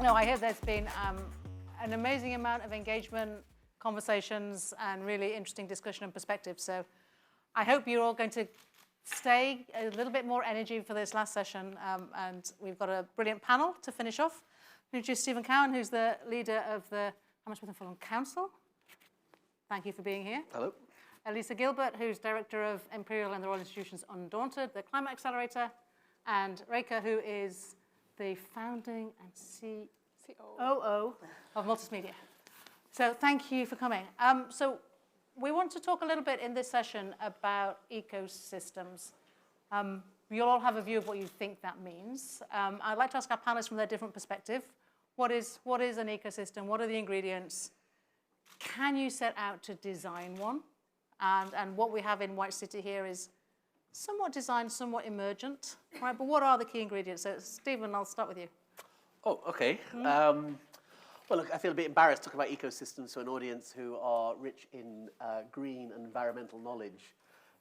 No, I hear there's been an amazing amount of engagement, conversations, and really interesting discussion and perspective. So I hope you're all going to stay a little bit more energy for this last session. And we've got a brilliant panel to finish off. Introduce Stephen Cowan, who's the leader of the Hammersmith Fulham Council. Thank you for being here. Hello. Alyssa Gilbert, who's director of Imperial and the Royal Institution's Undaunted, the Climate Accelerator. And Reka, who is the founding and COO of Multus Media. So thank you for coming. So we want to talk a little bit in this session about ecosystems. You'll all have a view of what you think that means. I'd like to ask our panelists from their different perspective, what is an ecosystem? What are the ingredients? Can you set out to design one? And what we have in White City here is somewhat designed, somewhat emergent, right? But what are the key ingredients? So Stephen, I'll start with you. Oh, okay. Well, look, I feel a bit embarrassed talking about ecosystems to an audience who are rich in green and environmental knowledge.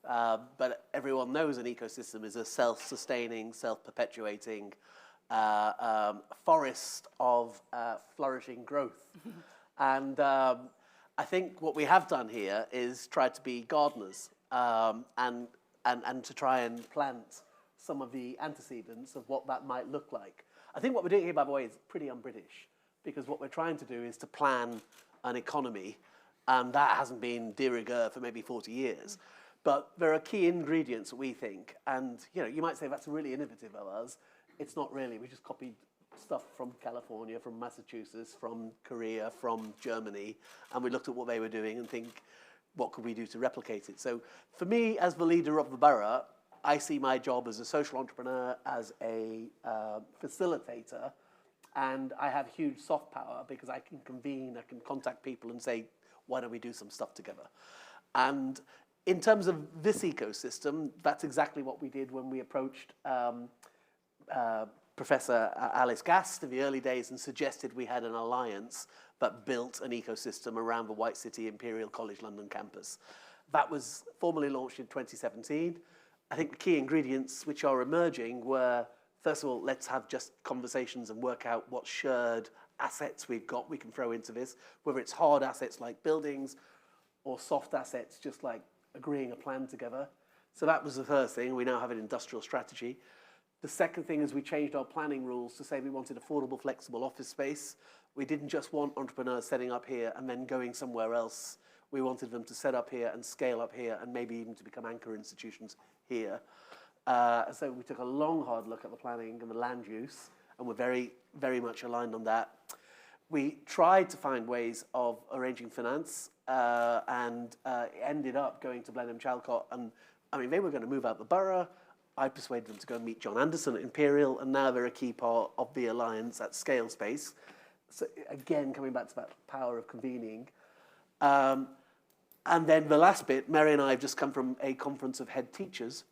But everyone knows an ecosystem is a self-sustaining, self-perpetuating forest of flourishing growth. And I think what we have done here is try to be gardeners and to try and plant some of the antecedents of what that might look like. I think what we're doing here, by the way, is pretty un-British, because what we're trying to do is to plan an economy, and that hasn't been de rigueur for maybe 40 years. But there are key ingredients that we think, and you might say that's really innovative of us. It's not really. We just copied stuff from California, from Massachusetts, from Korea, from Germany, and we looked at what they were doing and think, what could we do to replicate it? So for me, as the leader of the borough, I see my job as a social entrepreneur, as a facilitator, and I have huge soft power because I can convene, I can contact people and say, why don't we do some stuff together? And in terms of this ecosystem, that's exactly what we did when we approached Professor Alice Gast in the early days and suggested we had an alliance that built an ecosystem around the White City Imperial College London campus. That was formally launched in 2017. I think the key ingredients which are emerging were, first of all, let's have just conversations and work out what shared assets we've got we can throw into this, whether it's hard assets like buildings or soft assets just like agreeing a plan together. So that was the first thing. We now have an industrial strategy. The second thing is we changed our planning rules to say we wanted affordable, flexible office space. We didn't just want entrepreneurs setting up here and then going somewhere else. We wanted them to set up here and scale up here and maybe even to become anchor institutions here. So we took a long, hard look at the planning and the land use, and we're very, very much aligned on that. We tried to find ways of arranging finance and ended up going to Blenheim Chalcott. And I mean, they were going to move out the borough. I persuaded them to go and meet John Anderson at Imperial, and now they're a key part of the alliance at Scale Space. So again, coming back to that power of convening. And then the last bit, Mary and I have just come from a conference of head teachers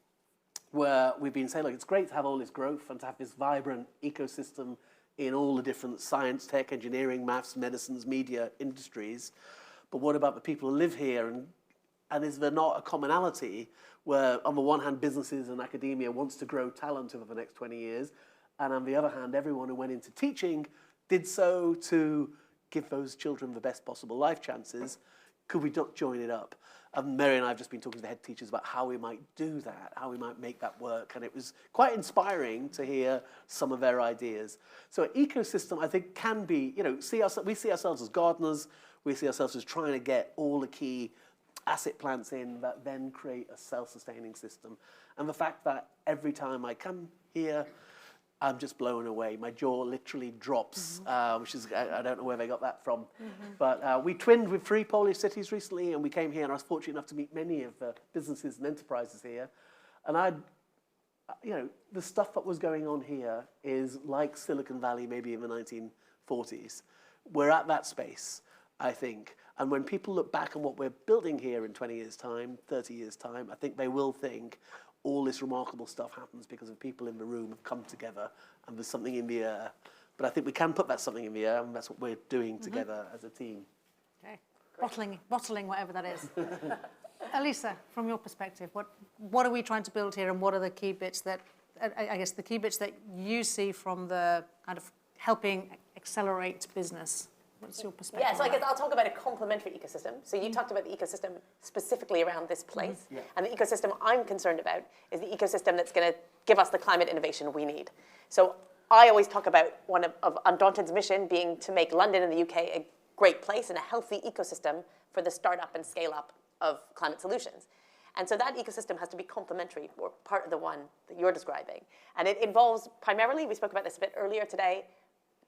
where we've been saying, look, it's great to have all this growth and to have this vibrant ecosystem in all the different science, tech, engineering, maths, medicines, media industries. But what about the people who live here? And is there not a commonality where, on the one hand, businesses and academia wants to grow talent over the next 20 years, and on the other hand, everyone who went into teaching did so to give those children the best possible life chances? Could we not join it up? And Mary and I have just been talking to the head teachers about how we might do that, how we might make that work. And it was quite inspiring to hear some of their ideas. So an ecosystem, I think, can be, we see ourselves as gardeners. We see ourselves as trying to get all the key asset plants in that then create a self-sustaining system. And the fact that every time I come here, I'm just blown away. My jaw literally drops, which is, I don't know where they got that from. But we twinned with 3 Polish cities recently, and we came here, and I was fortunate enough to meet many of the businesses and enterprises here. And the stuff that was going on here is like Silicon Valley maybe in the 1940s. We're at that space, I think. And when people look back on what we're building here in 20 years' time, 30 years' time, I think they will think, all this remarkable stuff happens because of people in the room have come together and there's something in the air. But I think we can put that something in the air, and that's what we're doing together as a team. Okay. bottling, whatever that is. Alyssa, from your perspective, what are we trying to build here, and what are the key bits that, I guess, the key bits that you see from the kind of helping accelerate business? What's your perspective? Yeah, so I guess I'll talk about a complementary ecosystem. So you talked about the ecosystem specifically around this place. Yeah. And the ecosystem I'm concerned about is the ecosystem that's going to give us the climate innovation we need. So I always talk about one of Undaunted's mission being to make London and the UK a great place and a healthy ecosystem for the startup and scale up of climate solutions. And so that ecosystem has to be complementary, or part of the one that you're describing. And it involves primarily, we spoke about this a bit earlier today,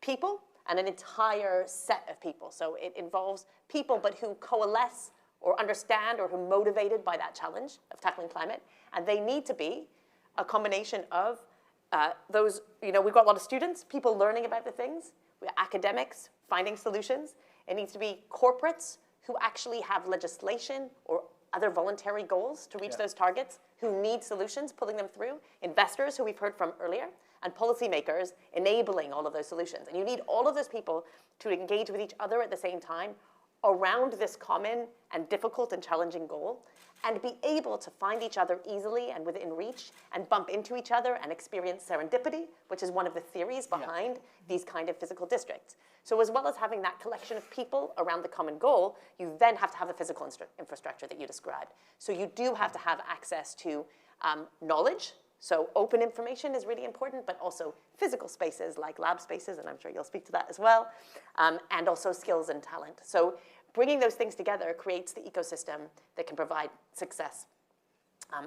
people and an entire set of people. So it involves people, but who coalesce or understand or who are motivated by that challenge of tackling climate. And they need to be a combination of those, we've got a lot of students, people learning about the things. We have academics finding solutions. It needs to be corporates who actually have legislation or other voluntary goals to reach those targets, who need solutions, pulling them through. Investors, who we've heard from earlier, and policymakers enabling all of those solutions. And you need all of those people to engage with each other at the same time around this common and difficult and challenging goal, and be able to find each other easily and within reach and bump into each other and experience serendipity, which is one of the theories behind these kind of physical districts. So as well as having that collection of people around the common goal, you then have to have the physical infrastructure that you described. So you do have to have access to knowledge. So open information is really important, but also physical spaces like lab spaces, and I'm sure you'll speak to that as well, and also skills and talent. So bringing those things together creates the ecosystem that can provide success.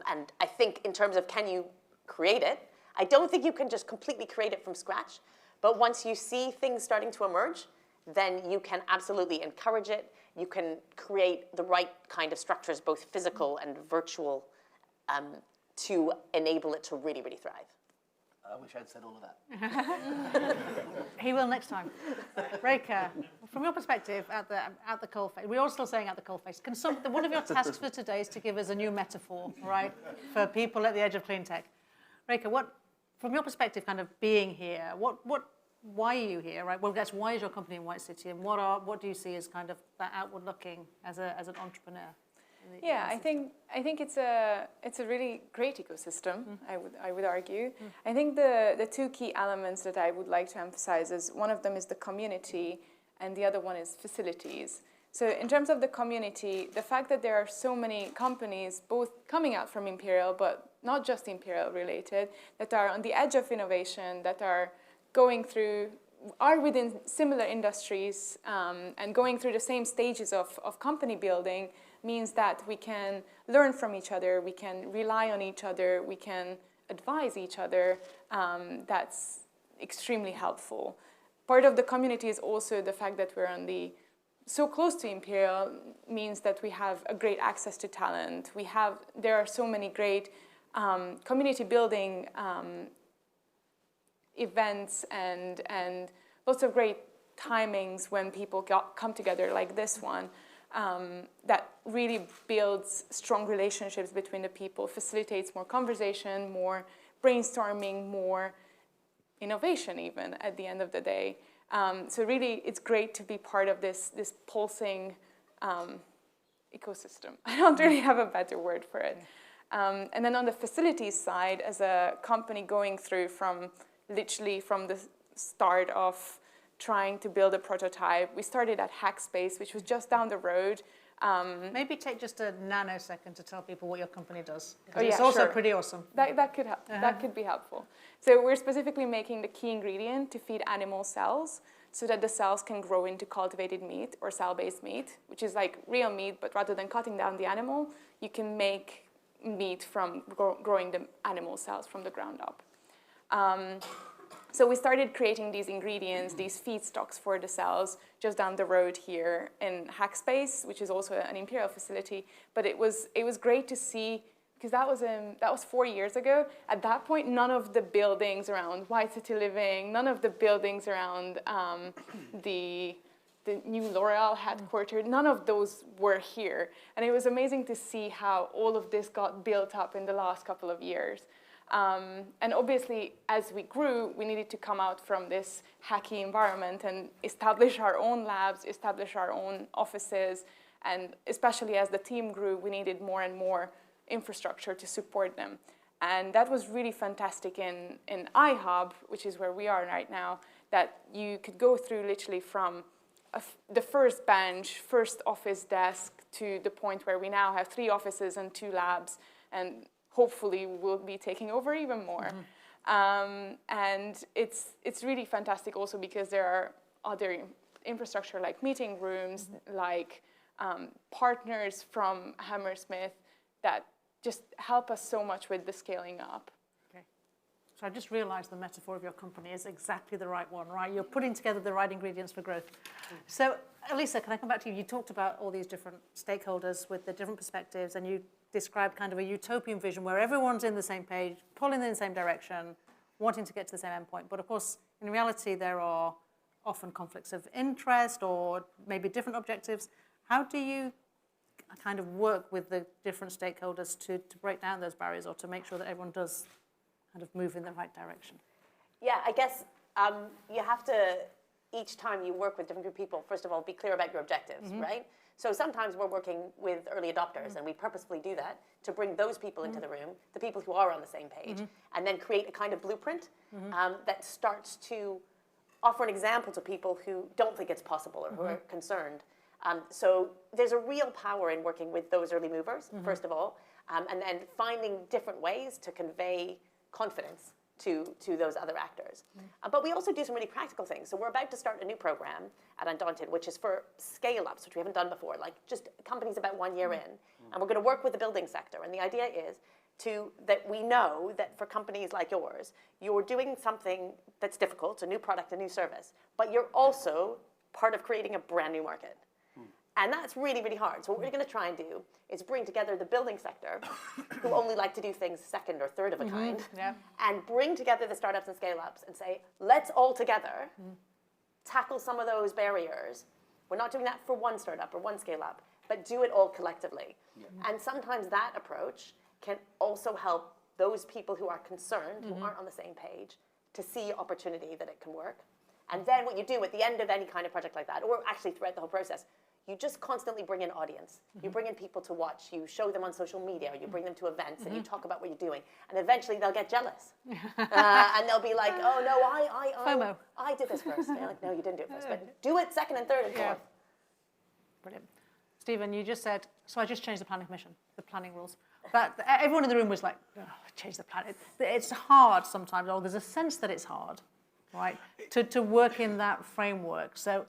And I think in terms of can you create it, I don't think you can just completely create it from scratch, but once you see things starting to emerge, then you can absolutely encourage it. You can create the right kind of structures, both physical and virtual, to enable it to really, really thrive. I wish I'd said all of that. He will next time. Reka, from your perspective at the coalface, we're all still saying at the coalface. Can one of your tasks for today is to give us a new metaphor, right, for people at the edge of clean tech. Reka, from your perspective, kind of being here, why are you here, right? Well, that's why is your company in White City, and what do you see as kind of that outward looking as an entrepreneur? Yeah, I think it's a really great ecosystem. I would argue. I think the two key elements that I would like to emphasize is one of them is the community, and the other one is facilities. So in terms of the community, the fact that there are so many companies, both coming out from Imperial, but not just Imperial related, that are on the edge of innovation, that are within similar industries and going through the same stages of company building, means that we can learn from each other, we can rely on each other, we can advise each other. That's extremely helpful. Part of the community is also the fact that we're so close to Imperial means that we have a great access to talent. There are so many great community building events and lots of great timings when people come together like this one. That really builds strong relationships between the people, facilitates more conversation, more brainstorming, more innovation even at the end of the day. So really, it's great to be part of this pulsing ecosystem. I don't really have a better word for it. And then on the facilities side, as a company going through literally from the start of trying to build a prototype. We started at Hackspace, which was just down the road. Maybe take just a nanosecond to tell people what your company does. It's also pretty awesome. That could help. That could be helpful. So we're specifically making the key ingredient to feed animal cells so that the cells can grow into cultivated meat or cell-based meat, which is like real meat, but rather than cutting down the animal, you can make meat from growing the animal cells from the ground up. So we started creating these ingredients, these feedstocks for the cells just down the road here in Hackspace, which is also an Imperial facility. But it was great to see, because that was 4 years ago. At that point, none of the buildings around White City Living, none of the buildings around the new L'Oreal headquarters, none of those were here. And it was amazing to see how all of this got built up in the last couple of years. And obviously, as we grew, we needed to come out from this hacky environment and establish our own labs, establish our own offices, And especially as the team grew, we needed more and more infrastructure to support them. And that was really fantastic in iHub, which is where we are right now, that you could go through literally from the first bench, first office desk, to the point where we now have 3 offices and 2 labs, and hopefully we'll be taking over even more. And it's really fantastic also because there are other infrastructure like meeting rooms, like partners from Hammersmith that just help us so much with the scaling up. Okay. So I just realized the metaphor of your company is exactly the right one, right? You're putting together the right ingredients for growth. So Alyssa, can I come back to you? You talked about all these different stakeholders with the different perspectives, and you described kind of a utopian vision where everyone's in the same page, pulling in the same direction, wanting to get to the same endpoint. But of course, in reality, there are often conflicts of interest or maybe different objectives. How do you kind of work with the different stakeholders to break down those barriers or to make sure that everyone does kind of move in the right direction? Yeah, I guess you have to, each time you work with different group of people, first of all, be clear about your objectives, right? So sometimes we're working with early adopters, and we purposefully do that to bring those people into the room, the people who are on the same page, and then create a kind of blueprint that starts to offer an example to people who don't think it's possible or who are concerned. So there's a real power in working with those early movers, first of all, and then finding different ways to convey confidence to those other actors. But we also do some really practical things. So we're about to start a new program at Undaunted, which is for scale-ups, which we haven't done before, like just companies about 1 year in. And we're going to work with the building sector. And the idea is that we know that for companies like yours, you're doing something that's difficult, a new product, a new service, but you're also part of creating a brand new market. And that's really, really hard. So what we're going to try and do is bring together the building sector, who only like to do things second or third of a kind, and bring together the startups and scale-ups and say, let's all together tackle some of those barriers. We're not doing that for one startup or one scale-up, but do it all collectively. And sometimes that approach can also help those people who are concerned, who aren't on the same page, to see opportunity that it can work. And then what you do at the end of any kind of project like that, or actually throughout the whole process, you just constantly bring in audience. You bring in people to watch. You show them on social media. You bring them to events, and you talk about what you're doing. And eventually, they'll get jealous, and they'll be like, "Oh no, I did this first." And you're like, "No, you didn't do it first, but do it second and third and fourth." Brilliant. Stephen, you just said, so I just changed the planning commission, the planning rules. But everyone in the room was like, oh, change the plan. It's hard sometimes, or there's a sense that it's hard, right, to work in that framework. So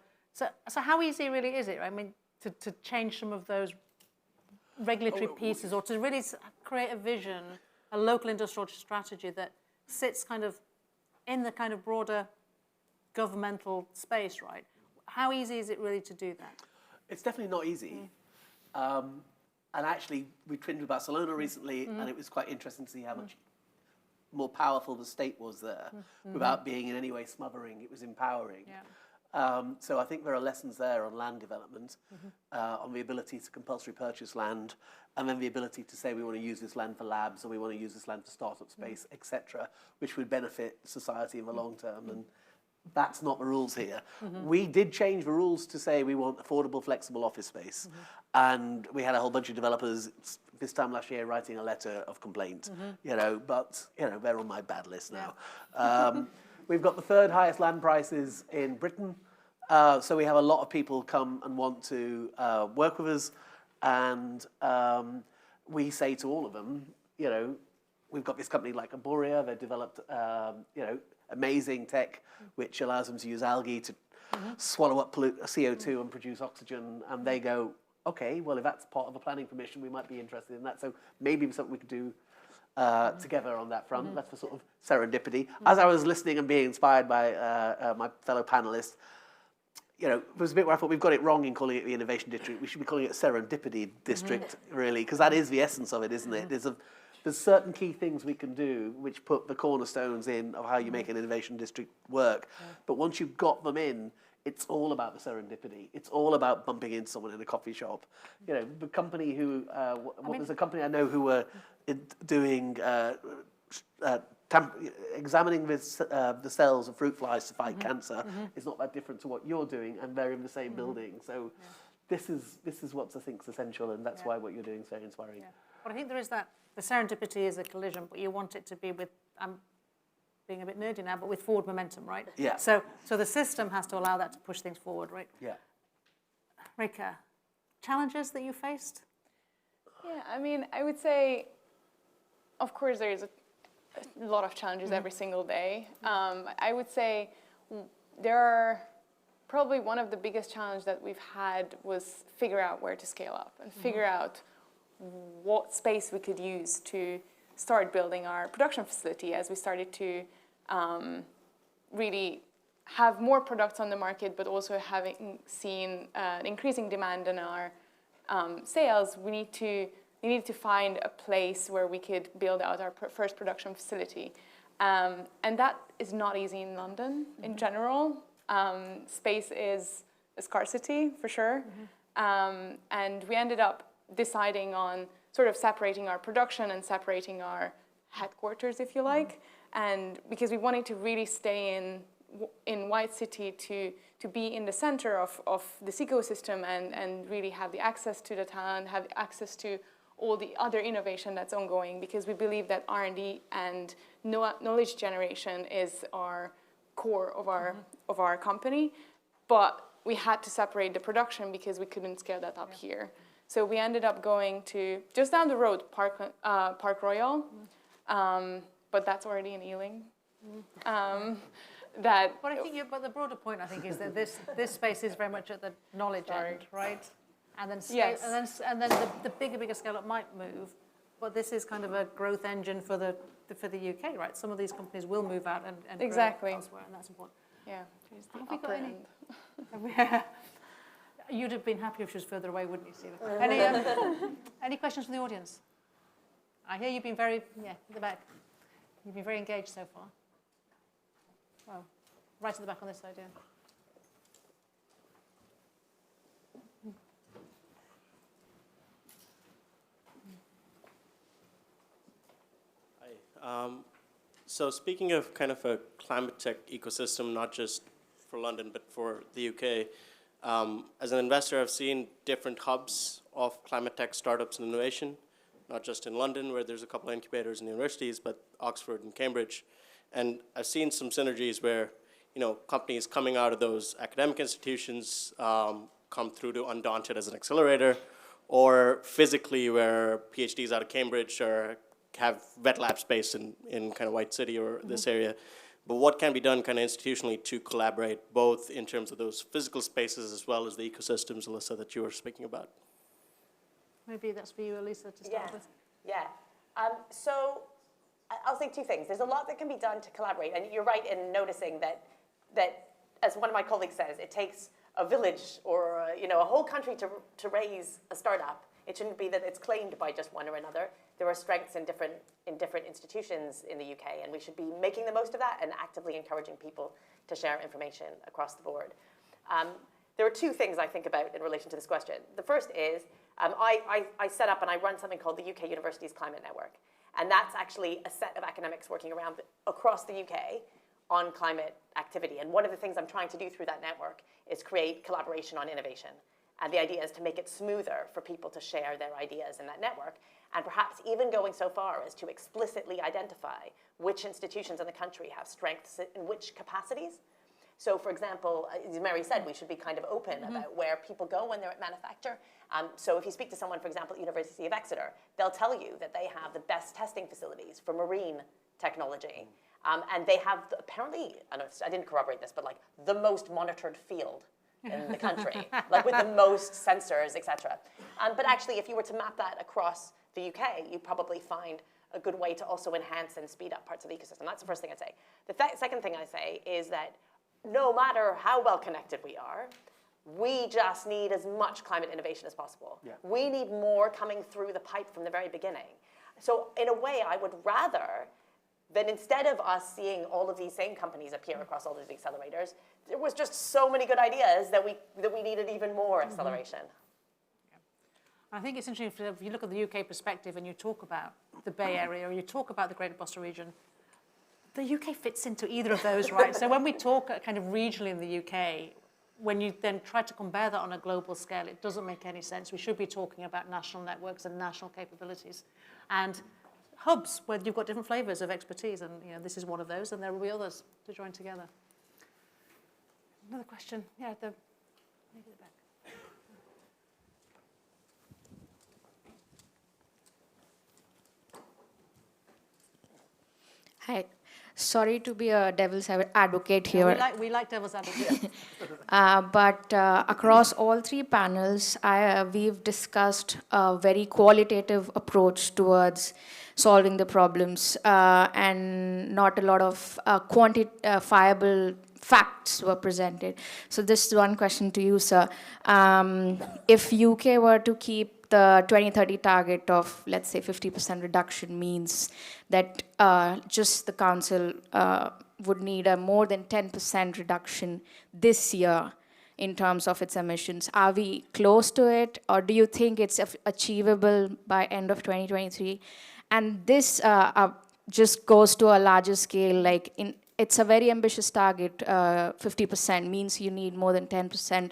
how easy really is it? I mean, to change some of those regulatory pieces, or to really create a vision, a local industrial strategy that sits kind of in the kind of broader governmental space, right? How easy is it really to do that? It's definitely not easy. And actually, we twinned with Barcelona recently, and it was quite interesting to see how much more powerful the state was there, without being in any way smothering. It was empowering. So I think there are lessons there on land development, on the ability to compulsory purchase land, and then the ability to say we want to use this land for labs, or we want to use this land for startup space, etc., which would benefit society in the long term. And that's not the rules here. We did change the rules to say we want affordable, flexible office space. And we had a whole bunch of developers this time last year writing a letter of complaint, but they're on my bad list now. We've got the 3rd highest land prices in Britain. So we have a lot of people come and want to work with us. And we say to all of them, we've got this company like Arborea. They've developed, amazing tech, which allows them to use algae to swallow up CO2 and produce oxygen. And they go, okay, well, if that's part of a planning permission, we might be interested in that. So maybe something we could do together on that front. That's for sort of serendipity. As I was listening and being inspired by my fellow panelists, there was a bit where I thought we've got it wrong in calling it the innovation district. We should be calling it a serendipity district, really, because that is the essence of it, isn't it? There's certain key things we can do which put the cornerstones in of how you make an innovation district work. But once you've got them in, it's all about the serendipity. It's all about bumping into someone in a coffee shop. The company who, there's a company I know who were doing, examining the cells of fruit flies to fight cancer. It's not that different to what you're doing, and they're in the same building. So this is what I think is essential, and that's why what you're doing is very inspiring. Yeah. But I think there is that, the serendipity is a collision, but you want it to be with, I'm being a bit nerdy now, but with forward momentum, right? Yeah. So the system has to allow that to push things forward, right? Yeah. Reka, challenges that you faced? Yeah, I mean, I would say, of course, there's a lot of challenges every single day. I would say there are probably one of the biggest challenges that we've had was figure out where to scale up and figure out what space we could use to start building our production facility as we started to really have more products on the market, but also having seen an increasing demand in our sales. We needed to find a place where we could build out our first production facility. And that is not easy in London in general. Space is a scarcity, for sure. And we ended up deciding on sort of separating our production and separating our headquarters, if you like. And because we wanted to really stay in White City to be in the center of this ecosystem and really have the access to the talent, have access to all the other innovation that's ongoing, because we believe that R&D and knowledge generation is our core of our company. But we had to separate the production because we couldn't scale that up here. So we ended up going to just down the road, Park Royal, but that's already in Ealing. But I think, but the broader point, I think, is that this space is very much at the knowledge end, right? And then scale, and then the bigger scale up might move, but this is kind of a growth engine for the UK, right? Some of these companies will move out and exactly grow elsewhere, and that's important. Yeah. Have we got any? You'd have been happy if she was further away, wouldn't you, Stephen? Any questions from the audience? I hear you've been very, at the back. You've been very engaged so far. Well, right at the back on this side, yeah. Hi. So speaking of kind of a climate tech ecosystem, not just for London, but for the UK, as an investor, I've seen different hubs of climate tech startups and innovation, not just in London, where there's a couple of incubators and universities, but Oxford and Cambridge. And I've seen some synergies where, companies coming out of those academic institutions come through to Undaunted as an accelerator, or physically where PhDs out of Cambridge or have wet lab space in kind of White City or this area. But what can be done kind of institutionally to collaborate, both in terms of those physical spaces as well as the ecosystems, Alyssa, that you were speaking about? Maybe that's for you, Alyssa, to start with. Yeah. So I'll say two things. There's a lot that can be done to collaborate, and you're right in noticing that as one of my colleagues says, it takes a village or a whole country to raise a startup. It shouldn't be that it's claimed by just one or another. There are strengths in different institutions in the UK, and we should be making the most of that and actively encouraging people to share information across the board. There are two things I think about in relation to this question. The first is I set up and I run something called the UK Universities Climate Network, and that's actually a set of academics working across the UK on climate activity. And one of the things I'm trying to do through that network is create collaboration on innovation. And the idea is to make it smoother for people to share their ideas in that network, and perhaps even going so far as to explicitly identify which institutions in the country have strengths in which capacities. So, for example, as Mary said, we should be kind of open about where people go when they're at manufacture. So if you speak to someone, for example, at University of Exeter, they'll tell you that they have the best testing facilities for marine technology. And they have, apparently, I didn't corroborate this, but like the most monitored field in the country, like with the most sensors, et cetera. But actually, if you were to map that across the UK, you'd probably find a good way to also enhance and speed up parts of the ecosystem. That's the first thing I'd say. The second thing I say is that no matter how well connected we are, we just need as much climate innovation as possible. Yeah. We need more coming through the pipe from the very beginning. So in a way, I would rather that instead of us seeing all of these same companies appear across all of these accelerators, there was just so many good ideas that we needed even more acceleration. I think it's interesting if you look at the UK perspective and you talk about the Bay Area or you talk about the Greater Boston region, the UK fits into either of those, right? So when we talk kind of regionally in the UK, when you then try to compare that on a global scale, it doesn't make any sense. We should be talking about national networks and national capabilities. And hubs, where you've got different flavors of expertise, and this is one of those, and there will be others to join together. Another question? Yeah, maybe the back. Hi. Sorry to be a devil's advocate here. We like devil's advocates. But across all three panels, we've discussed a very qualitative approach towards solving the problems, and not a lot of quantifiable facts were presented. So this is one question to you, sir. If UK were to keep the 2030 target of, let's say, 50% reduction, means that just the council would need a more than 10% reduction this year in terms of its emissions. Are we close to it, or do you think it's achievable by end of 2023? And this just goes to a larger scale, it's a very ambitious target. 50% means you need more than 10%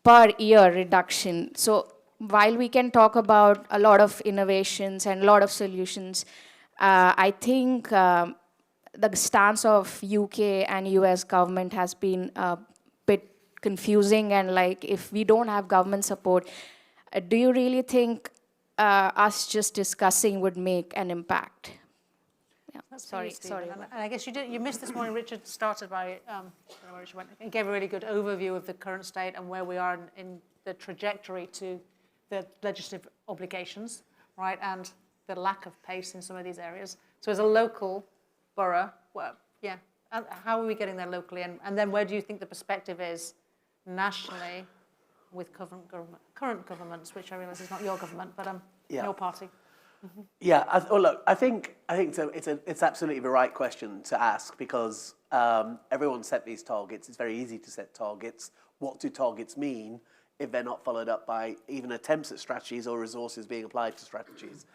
per year reduction. So while we can talk about a lot of innovations and a lot of solutions, I think the stance of UK and US government has been a bit confusing, and if we don't have government support, do you really think us just discussing would make an impact? Yeah. Sorry. And I guess you missed this morning. Richard started by, I don't know where Richard went, and gave a really good overview of the current state and where we are in the trajectory to the legislative obligations, right, and the lack of pace in some of these areas. So as a local borough, how are we getting there locally? And then where do you think the perspective is nationally with current governments, which I realise is not your government, but your party? Mm-hmm. Yeah, I think so. It's absolutely the right question to ask, because everyone set these targets. It's very easy to set targets. What do targets mean if they're not followed up by even attempts at strategies or resources being applied to strategies?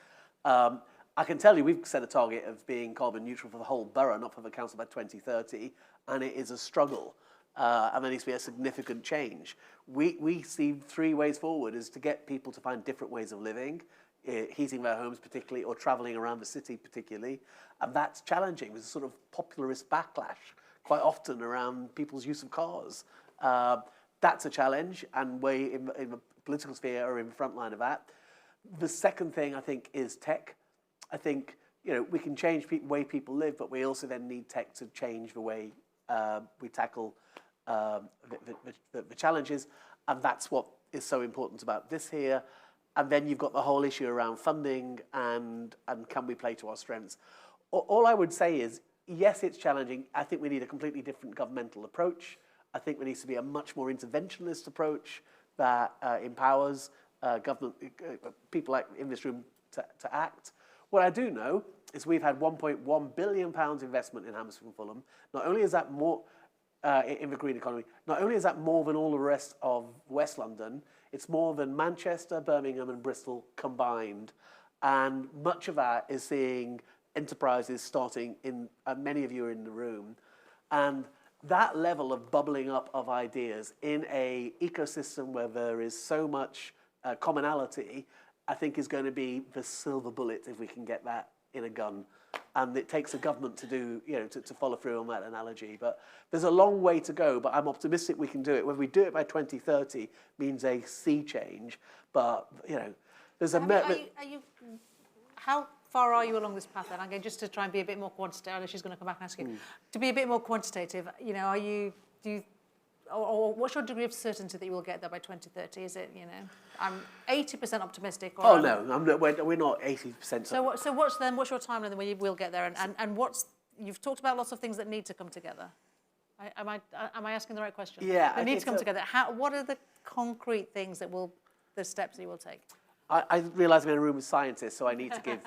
I can tell you we've set a target of being carbon neutral for the whole borough, not for the council, by 2030, and it is a struggle. And there needs to be a significant change. We see three ways forward: is to get people to find different ways of living, heating their homes particularly, or travelling around the city particularly, and that's challenging. There's a sort of popularist backlash quite often around people's use of cars. That's a challenge, and we in the political sphere are in the front line of that. The second thing, I think, is tech. I think we can change the way people live, but we also then need tech to change the way we tackle the challenges, and that's what is so important about this here. And then you've got the whole issue around funding and can we play to our strengths. All I would say is, yes, it's challenging. I think we need a completely different governmental approach. I think there needs to be a much more interventionist approach that empowers government people like in this room to act. What I do know is we've had £1.1 billion investment in Hammersmith Fulham. Not only is that more in the green economy, not only is that more than all the rest of West London, it's more than Manchester, Birmingham and Bristol combined. And much of that is seeing enterprises starting in, many of you are in the room, and that level of bubbling up of ideas in an ecosystem where there is so much commonality, I think is going to be the silver bullet if we can get that in a gun. And it takes a government to do, to follow through on that analogy. But there's a long way to go, but I'm optimistic we can do it. Whether we do it by 2030 means a sea change, but, there's how far are you along this path then? Again, just to try and be a bit more quantitative, I know she's going to come back and ask you. To be a bit more quantitative, or what's your degree of certainty that you will get there by 2030? Is it, I'm 80% optimistic? Or we're not 80%. So what's your timeline then when you will get there? And you've talked about lots of things that need to come together. Am I asking the right question? Yeah. They need to come together. What are the concrete things the steps that you will take? I realise I'm in a room with scientists, so I need to give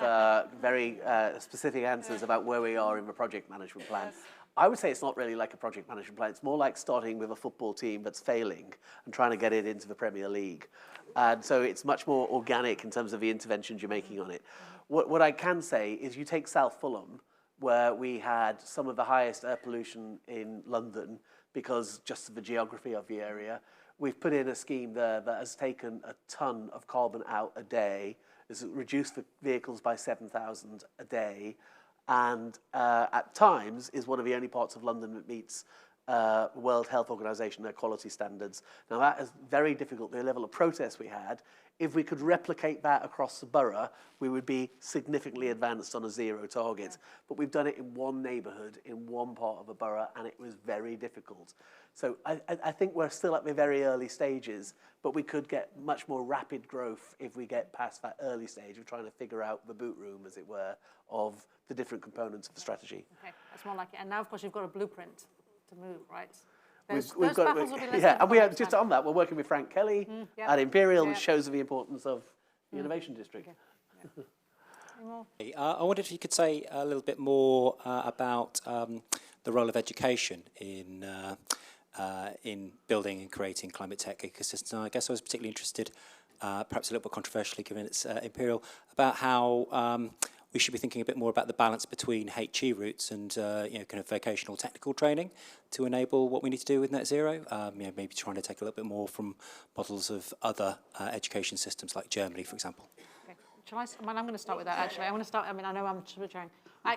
very specific answers about where we are in the project management plan. I would say it's not really like a project management plan. It's more like starting with a football team that's failing and trying to get it into the Premier League. And so it's much more organic in terms of the interventions you're making on it. What I can say is you take South Fulham, where we had some of the highest air pollution in London. because just of the geography of the area. We've put in a scheme there that has taken a ton of carbon out a day, has reduced the vehicles by 7,000 a day, and at times is one of the only parts of London that meets World Health Organization, their quality standards. Now that is very difficult, the level of protest we had. If we could replicate that across the borough, we would be significantly advanced on a zero target. But we've done it in one neighbourhood, in one part of the borough, and it was very difficult. So I think we're still at the very early stages, but we could get much more rapid growth if we get past that early stage of trying to figure out the boot room, as it were, of the different components of the strategy. Okay, that's more like it. And now, of course, you've got a blueprint to move, right? We've got, yeah, and we are just on that. We're working with Frank Kelly at Imperial, which shows the importance of the innovation district. Okay. I wondered if you could say a little bit more about the role of education in building and creating climate tech ecosystems. I guess I was particularly interested, perhaps a little bit controversially given it's Imperial, about how we should be thinking a bit more about the balance between HE routes and kind of vocational technical training to enable what we need to do with net zero. Maybe trying to take a little bit more from models of other education systems like Germany, for example. Okay. Shall I? Well, I'm going to start with that, actually. I want to start, I mean, I know I'm sharing.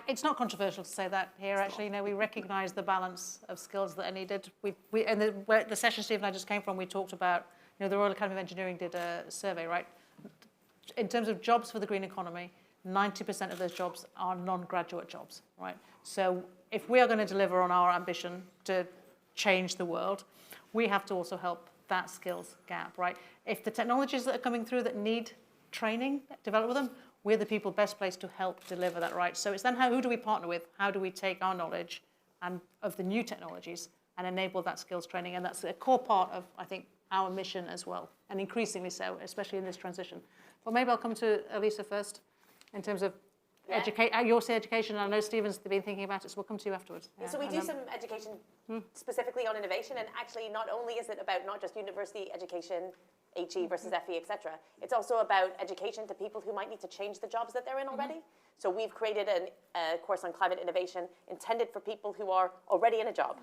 It's not controversial to say that here, actually. You know, we recognise the balance of skills that are needed. In the session Steve and I just came from, we talked about, you know, the Royal Academy of Engineering did a survey, right? In terms of jobs for the green economy, 90% of those jobs are non-graduate jobs, right? So if we are going to deliver on our ambition to change the world, we have to also help that skills gap, right? If the technologies that are coming through that need training, develop with them, we're the people best placed to help deliver that, right? So it's then who do we partner with? How do we take our knowledge and of the new technologies and enable that skills training? And that's a core part of, I think, our mission as well, and increasingly so, especially in this transition. But maybe I'll come to Alyssa first. In terms of your say education, I know Stephen's been thinking about it, so we'll come to you afterwards. Yeah. So we do some education specifically on innovation, and actually not only is it about not just university education, HE versus FE, etc. It's also about education to people who might need to change the jobs that they're in already. So we've created a course on climate innovation intended for people who are already in a job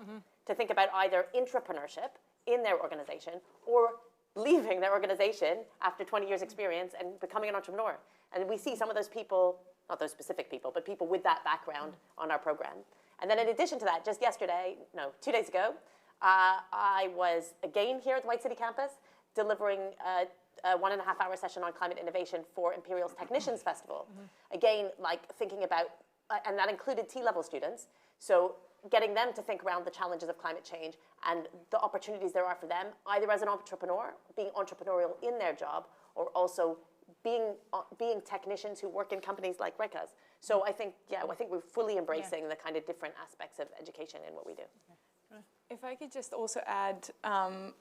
to think about either intrapreneurship in their organization or leaving their organization after 20 years experience and becoming an entrepreneur. And we see some of those people, not those specific people, but people with that background on our program. And then in addition to that, just 2 days ago, I was again here at the White City campus delivering a 1.5-hour session on climate innovation for Imperial's Technicians Festival. Again, like thinking about, and that included T-level students, so getting them to think around the challenges of climate change and the opportunities there are for them, either as an entrepreneur, being entrepreneurial in their job, or also being technicians who work in companies like Reka's. So I think we're fully embracing the kind of different aspects of education in what we do. If I could just also add,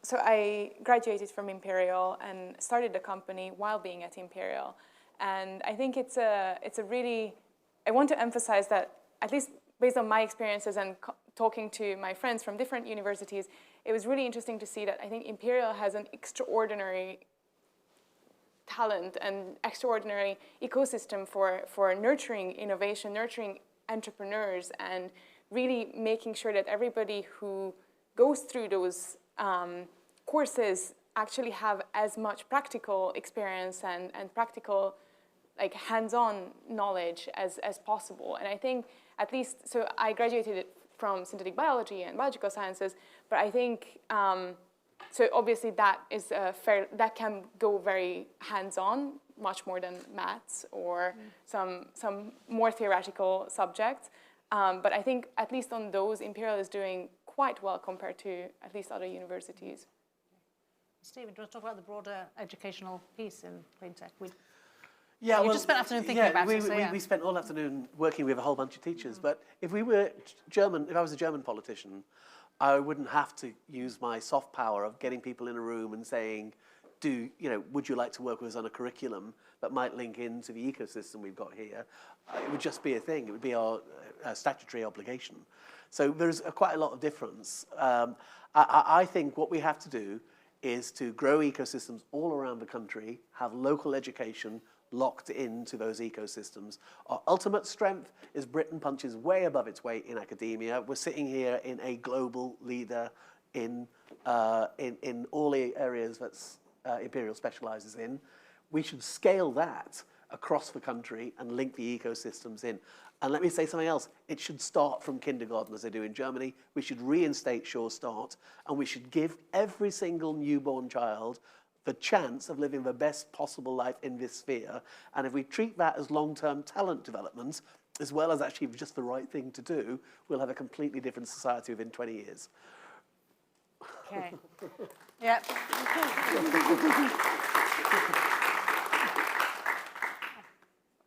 so I graduated from Imperial and started the company while being at Imperial. And I think it's a really, I want to emphasize that, at least based on my experiences and talking to my friends from different universities, it was really interesting to see that I think Imperial has an extraordinary talent and extraordinary ecosystem for nurturing innovation, nurturing entrepreneurs, and really making sure that everybody who goes through those courses actually have as much practical experience and practical, like, hands-on knowledge as possible. And I think, at least, so I graduated from synthetic biology and biological sciences, but I think, so obviously that is that can go very hands-on, much more than maths or some more theoretical subjects. But I think, at least on those, Imperial is doing quite well compared to at least other universities. Stephen, do you want to talk about the broader educational piece in ClimateTech? Yeah, you just spent afternoon thinking about it. We spent all afternoon working with a whole bunch of teachers. But if we were German, if I was a German politician, I wouldn't have to use my soft power of getting people in a room and saying, would you like to work with us on a curriculum that might link into the ecosystem we've got here? It would just be a thing. It would be our statutory obligation. So there's quite a lot of difference. I think what we have to do is to grow ecosystems all around the country, have local education locked into those ecosystems. Our ultimate strength is Britain punches way above its weight in academia. We're sitting here in a global leader in all the areas that Imperial specializes in. We should scale that across the country and link the ecosystems in. And let me say something else. It should start from kindergarten, as they do in Germany. We should reinstate Sure Start, and we should give every single newborn child the chance of living the best possible life in this sphere. And if we treat that as long-term talent development, as well as actually just the right thing to do, we'll have a completely different society within 20 years. Okay. Yep.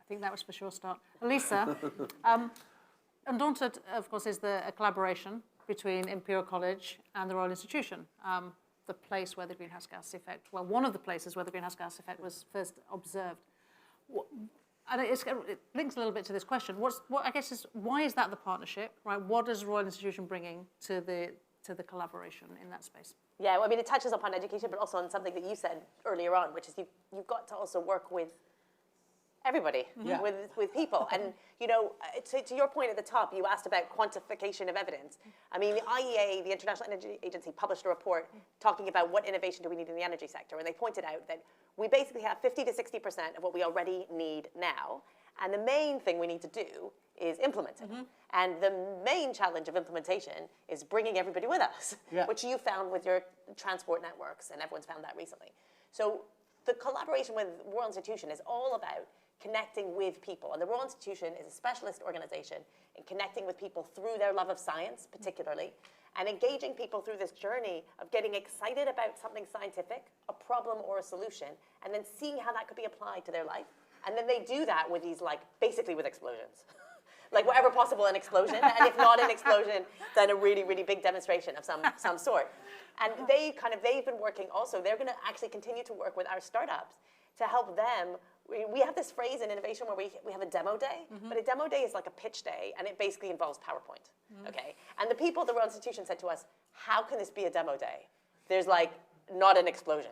I think that was for Sure Start. Alyssa, Undaunted, of course, is a collaboration between Imperial College and the Royal Institution, the place where the greenhouse gas effect, well, one of the places where the greenhouse gas effect was first observed. And it links a little bit to this question. Why is that the partnership, right? What is the Royal Institution bringing to the collaboration in that space? Yeah, well, I mean, it touches upon education, but also on something that you said earlier on, which is you've got to also work with everybody, with people. And, you know, to your point at the top, you asked about quantification of evidence. I mean, the IEA, the International Energy Agency, published a report talking about what innovation do we need in the energy sector. And they pointed out that we basically have 50 to 60% of what we already need now. And the main thing we need to do is implement it. And the main challenge of implementation is bringing everybody with us, which you found with your transport networks, and everyone's found that recently. So the collaboration with the Royal Institution is all about connecting with people. And the Royal Institution is a specialist organization in connecting with people through their love of science, particularly, and engaging people through this journey of getting excited about something scientific, a problem or a solution, and then seeing how that could be applied to their life. And then they do that with these, like, basically with explosions. Like, wherever possible, an explosion. And if not an explosion, then a really, really big demonstration of some sort. And they've been working also, they're gonna actually continue to work with our startups to help them. We have this phrase in innovation where we have a demo day, but a demo day is like a pitch day, and it basically involves PowerPoint, okay? And the people at the Royal Institution said to us, how can this be a demo day? There's like, not an explosion.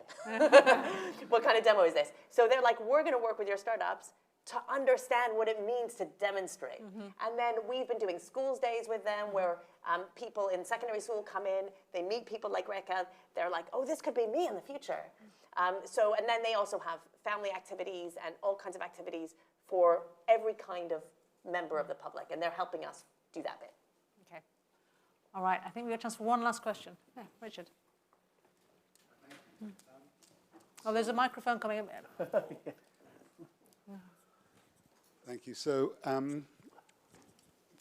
What kind of demo is this? So they're like, we're gonna work with your startups to understand what it means to demonstrate. And then we've been doing schools days with them where people in secondary school come in, they meet people like Reka, they're like, oh, this could be me in the future. And then they also have family activities and all kinds of activities for every kind of member of the public, and they're helping us do that bit. Okay. All right, I think we have a chance for one last question. Yeah, Richard. Oh, there's a microphone coming in. Thank you. So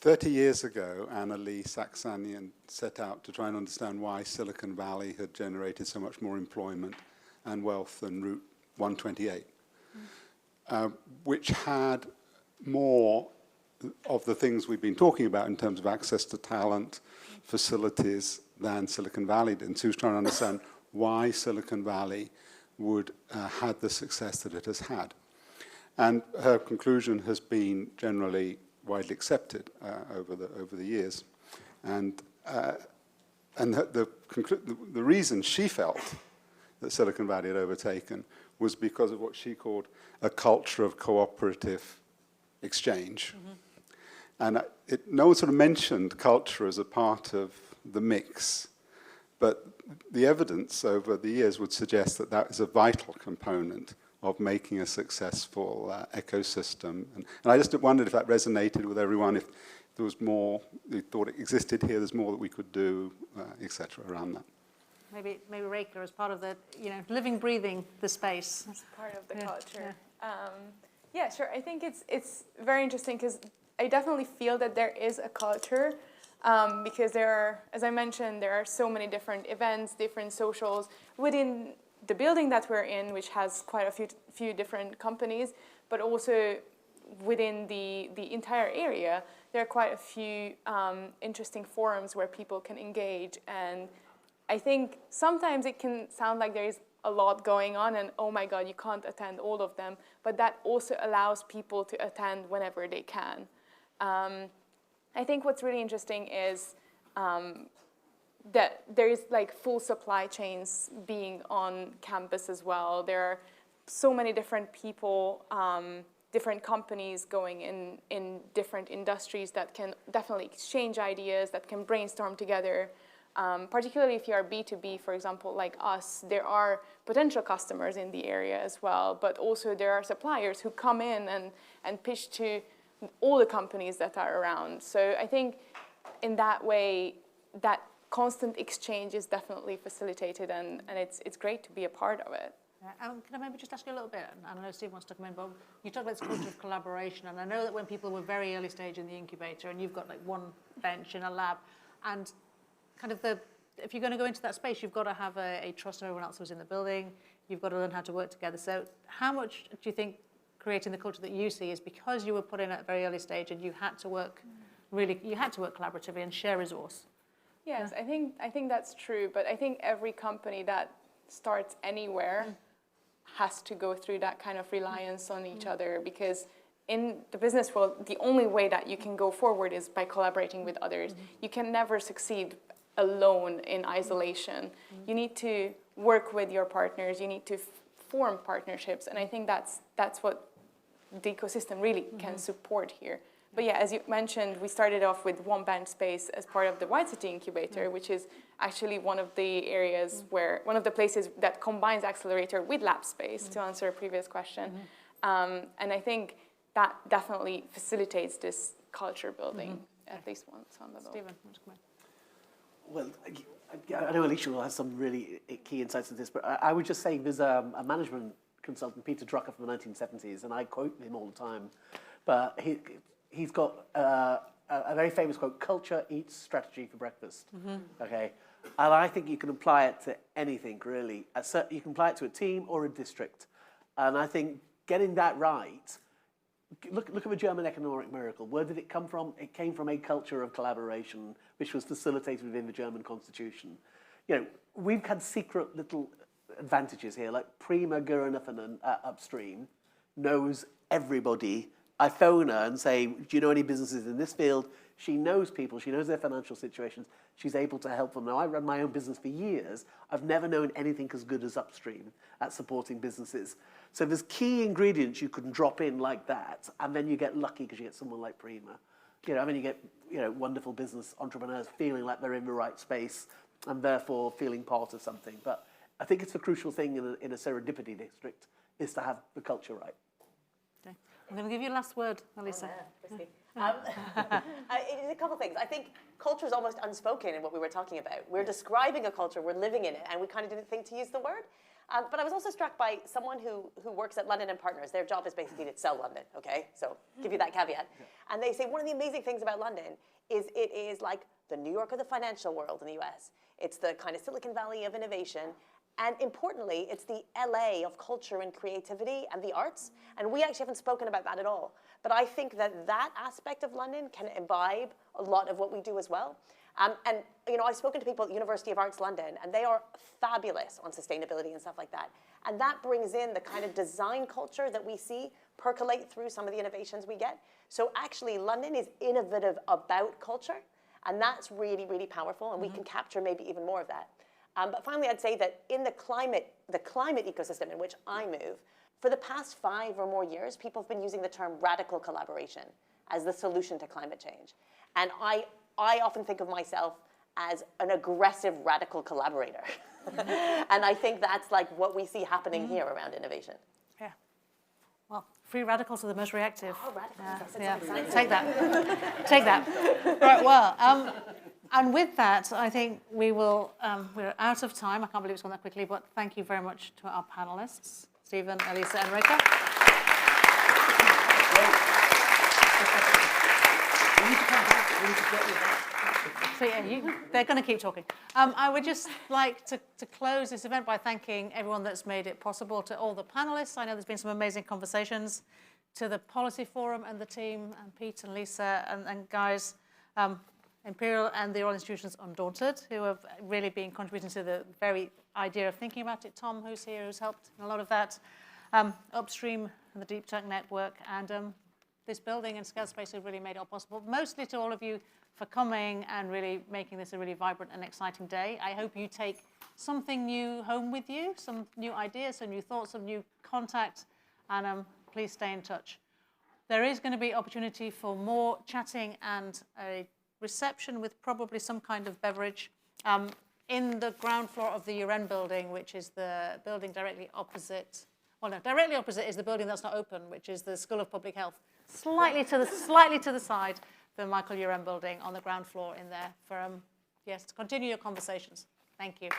30 years ago, Annalee Saxanian set out to try and understand why Silicon Valley had generated so much more employment and wealth than Route 128, which had more of the things we've been talking about in terms of access to talent, facilities, than Silicon Valley did. And so she was trying to understand why Silicon Valley would had the success that it has had. And her conclusion has been generally widely accepted over the years. And the reason she felt that Silicon Valley had overtaken was because of what she called a culture of cooperative exchange. And no one sort of mentioned culture as a part of the mix, but the evidence over the years would suggest that that is a vital component of making a successful ecosystem. And I just wondered if that resonated with everyone, if there was more, they thought it existed here, there's more that we could do, et cetera, around that. Maybe Reka as part of the, living, breathing the space. As part of the culture. Yeah, sure. I think it's very interesting because I definitely feel that there is a culture because there are, as I mentioned, there are so many different events, different socials within the building that we're in, which has quite a few different companies, but also within the entire area, there are quite a few interesting forums where people can engage. And I think sometimes it can sound like there is a lot going on and, oh my God, you can't attend all of them, but that also allows people to attend whenever they can. I think what's really interesting is that there is like full supply chains being on campus as well. There are so many different people, different companies going in different industries that can definitely exchange ideas, that can brainstorm together. Particularly if you are B2B, for example, like us, there are potential customers in the area as well, but also there are suppliers who come in and pitch to all the companies that are around. So I think in that way, that constant exchange is definitely facilitated, and it's great to be a part of it. Can I maybe just ask you a little bit, and I know Steve wants to come in, but you talked about this culture of collaboration, and I know that when people were very early stage in the incubator, and you've got like one bench in a lab, and kind of if you're going to go into that space, you've got to have a trust of everyone else who's in the building. You've got to learn how to work together. So how much do you think creating the culture that you see is because you were put in at a very early stage and you had to work collaboratively and share resource? Yes, I think that's true, but I think every company that starts anywhere has to go through that kind of reliance on each other, because in the business world, the only way that you can go forward is by collaborating with others. You can never succeed alone in isolation. You need to work with your partners, you need to form partnerships, and I think that's what the ecosystem really can support here. But yeah, as you mentioned, we started off with one bench space as part of the White City Incubator, which is actually one of the areas one of the places that combines accelerator with lab space, to answer a previous question. And I think that definitely facilitates this culture building, at least on some level. Stephen, want to come in? Well, I know Alicia will have some really key insights into this, but I would just say there's a management consultant, Peter Drucker, from the 1970s, and I quote him all the time. But he's got a very famous quote: "Culture eats strategy for breakfast." Okay, and I think you can apply it to anything really. You can apply it to a team or a district, and I think getting that right. Look at the German economic miracle. Where did it come from? It came from a culture of collaboration, which was facilitated within the German constitution. You know, we've had secret little advantages here, like Prima Gurenathan upstream knows everybody. I phone her and say, do you know any businesses in this field? She knows people, she knows their financial situations, she's able to help them. Now, I run my own business for years. I've never known anything as good as upstream at supporting businesses. So there's key ingredients you can drop in like that, and then you get lucky because you get someone like Prima. You know, I mean, you get wonderful business entrepreneurs feeling like they're in the right space and therefore feeling part of something. But I think it's a crucial thing in a serendipity district is to have the culture right. Okay. I'm going to give you a last word, Alyssa. A couple things. I think culture is almost unspoken in what we were talking about. We're describing a culture, we're living in it, and we kind of didn't think to use the word. But I was also struck by someone who works at London & Partners. Their job is basically to sell London, okay? So give you that caveat. And they say one of the amazing things about London is it is like the New York of the financial world in the US. It's the kind of Silicon Valley of innovation. And importantly, it's the LA of culture and creativity and the arts. And we actually haven't spoken about that at all. But I think that aspect of London can imbibe a lot of what we do as well. And I've spoken to people at University of Arts London, and they are fabulous on sustainability and stuff like that. And that brings in the kind of design culture that we see percolate through some of the innovations we get. So actually, London is innovative about culture, and that's really, really powerful, and we can capture maybe even more of that. But finally, I'd say that in the climate ecosystem in which I move, for the past 5 or more years, people have been using the term radical collaboration as the solution to climate change. And I often think of myself as an aggressive radical collaborator. And I think that's like what we see happening here around innovation. Yeah. Well, free radicals are the most reactive. Oh, radicals. Yeah. Take that. Take that. Right, well, and with that, I think we're out of time. I can't believe it's gone that quickly, but thank you very much to our panelists, Stephen, Alyssa, and Reka. So yeah, they're going to keep talking. I would just like to close this event by thanking everyone that's made it possible, to all the panelists. I know there's been some amazing conversations, to the Policy Forum and the team, and Pete and Lisa and guys, Imperial and the Royal Institution's Undaunted, who have really been contributing to the very idea of thinking about it. Tom, who's here, who's helped in a lot of that. Upstream and the Deep Tech Network, and this building and Scale Space have really made it all possible. Mostly to all of you for coming and really making this a really vibrant and exciting day. I hope you take something new home with you, some new ideas, some new thoughts, some new contact, and please stay in touch. There is going to be opportunity for more chatting and a reception with probably some kind of beverage in the ground floor of the UN building, which is the building directly opposite. Well, no, directly opposite is the building that's not open, which is the School of Public Health. Slightly to the side, the Michael UN building on the ground floor in there for yes, to continue your conversations. Thank you.